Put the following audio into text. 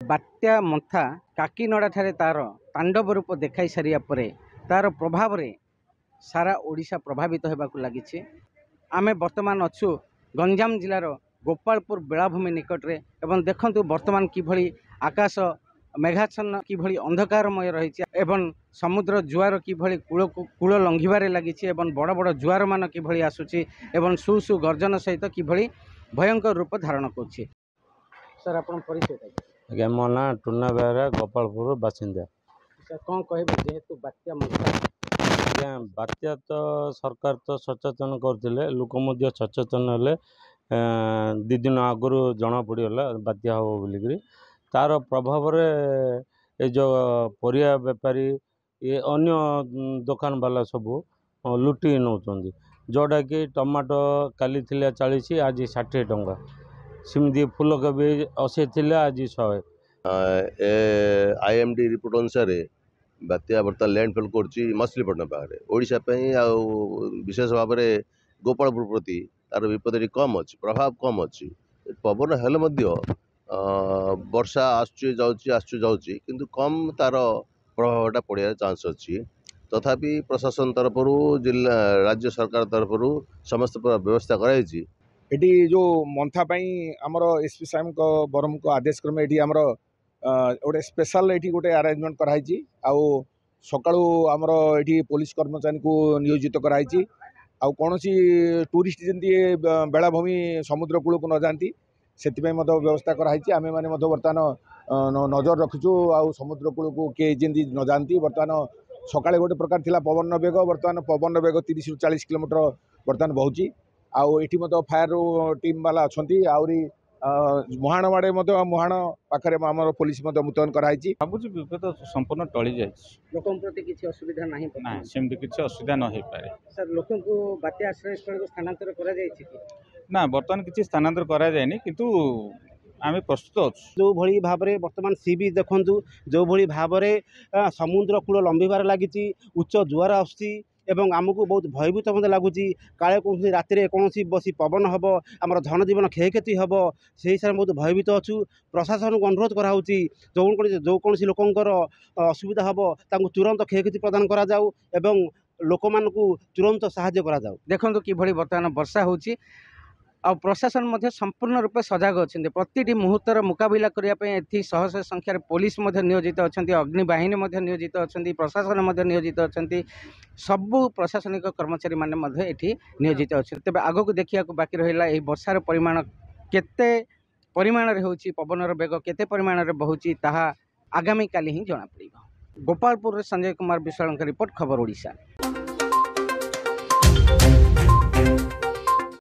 बात्या मंथा काकीनड़ा ठारे तार तांडव रूप देखाई सारिया परे तार प्रभाव रे सारा ओडिशा प्रभावित होबाकू लागिछि। आमे वर्तमान अच्छु गंजाम जिलार गोपालपुर बेलाभूमि निकट रे एवं देखंतु वर्तमान किभली आकाश मेघाच्छन्न किभली अंधकारमय रही एवं समुद्र जुआर किभली कूल लंघिबारे लागिछि एवं बड़ बड़ जुआर मान किभली आसुछि एवं सु सु गर्जन सहित किभली भयंकर रूप धारण करुछि। सर आपण परिचय आज्ञा मो ना टुना बेहरा गोपालपुर बासिंदा। सर कौन कहबे जेहेतु बात्या मंथा आज्ञा बात्या तो सरकार तो सचेतन करते लोक मध्य सचेतन हेले दी दिन आगु जना पड़गला बात्या हम बोलिकी तार प्रभाव रे ये जो परिया बेपारी ये अन्य दुकान वाला सब लुटि नौ जोटा कि टमाटो काली 40 आज 60 टंका सिमती फूलकोबी 80 थी आज 100। IMD रिपोर्ट अनुसार बात्या बर्तमान लैंडफॉल कर मछलीपटना पाखे ओडिशा विशेष भाव में गोपालपुर प्रति तार विपद कम अच्छी प्रभाव कम अच्छी पवन हेले वर्षा आसुची किंतु कम तार प्रभावटा पड़ा चांस अच्छी तथापि प्रशासन तरफ जिला राज्य सरकार तरफ समस्त व्यवस्था कराई। एटी जो मंथा आमर एसपी साहेब बरम को आदेश क्रमे ये आमर गोटे स्पेशल ये गोटे अरेंजमेंट कराई आउ सकाळु आमर ये पुलिस कर्मचारी को नियोजित कराई आउ कौन सी टूरिस्ट जमी बेलाभूमि समुद्र कूल को न जाती से व्यवस्था कराई आम मैंने बर्तमान नजर रखीचु आउ समुद्र कूल को किए जमी न जाती बर्तमान सकाळे गोटे प्रकार थिला पवन बेग बर्तमान पवन बेग 30 ରୁ 40 किलोमीटर बर्तमान बहुची आउ एटी फायर टीम वाला अच्छा आहरी मुहाण आड़े मुहाण पाखे आम पुलिस मुतयन कराई भावुँ विपद संपूर्ण टली जाए लोकों प्रति किसी असुविधा नहीं ना सेमती किसी असुविधा न हो पारे। सर लोकों को बात्या आश्रय स्थल को स्थानांतर करा जाय छी ना बर्तमान किसी स्थानांतर करा जायनी किंतु आम प्रस्तुत अच्छु जो भली भाव में बर्तमान सी बीच देखु जो भली भाव में समुद्र कूल लंबिबार लगी उच्च जुआर आसुची एवं आमको बहुत भयभीत मत लगुच काले कौन राति कौन बसी पवन हम आम धन जीवन क्षयक्षति हम से हिसाब से बहुत भयभीत अच्छु। प्रशासन को अनुरोध कराऊँ जो कौन लोकंर असुविधा हम तुरंत क्षयक्षति प्रदान करा जाऊ एवं लोक मान तुरंत साहाय्य करा जाऊ। देखो कि बर्तमान वर्षा होची आ प्रशासन मध्य संपूर्ण रूप सजग अच्छा प्रति मुहूर्तर मुकाबला करने शह शह संख्यार पुलिस नियोजित अच्छा अग्निबाहिनी नियोजित अच्छा प्रशासन नियोजित अच्छा सबू प्रशासनिक कर्मचारी माने नियोजित अच्छा। तेज आग को देखा बाकी रहा वर्षार परिमाण केते परिमाण होची पवनर बेग केते परिमाण बहुची ताहा आगामी काली ही जना पड़िबो। गोपालपुर संजय कुमार विश्वाल रिपोर्ट खबर ओडिशा।